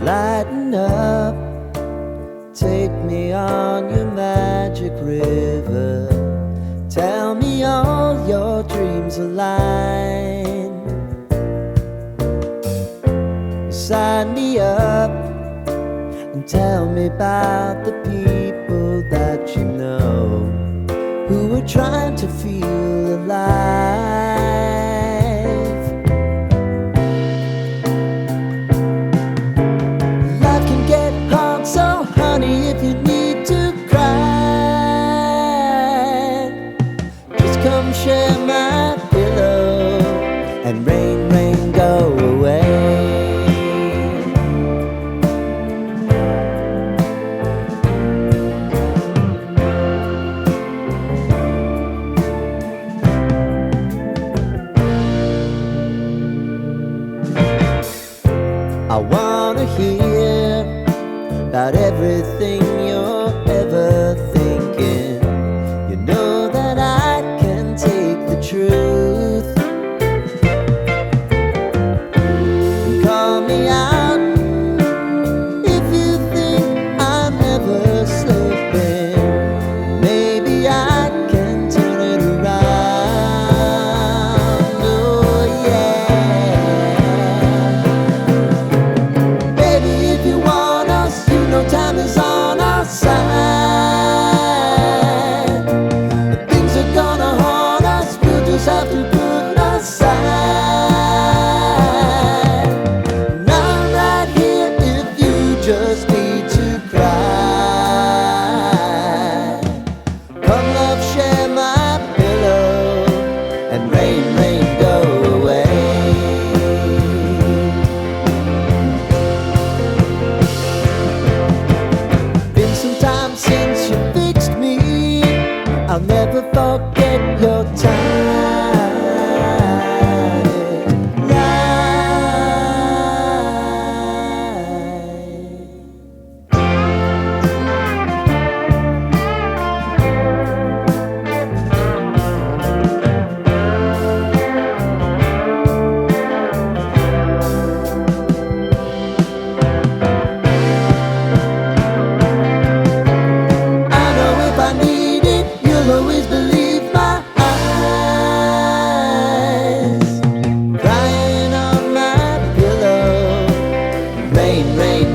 Lighten up, take me on your magic river. Tell me all your dreams align. Sign me up and tell me about the people that you know who are trying to feel alive. Life can get hard, so honey, if you need to cry, just come share my pillow and rain, rain, go away. I wanna hear about everything you're ever thinking. You know that I can take the truth. Call me out if you think I'm ever slipping. Maybe I can turn it around. Oh yeah. Baby, if you want us, you know time is on our side. If things are gonna haunt us, we'll just have to put aside. And I'm right here if you just need to cry. Come love, share my pillow and rain, rain, go away. Been some time since you fixed me. I'll never forget your time. I know if I need it, you'll always believe my eyes. Crying on my pillow, rain, rain,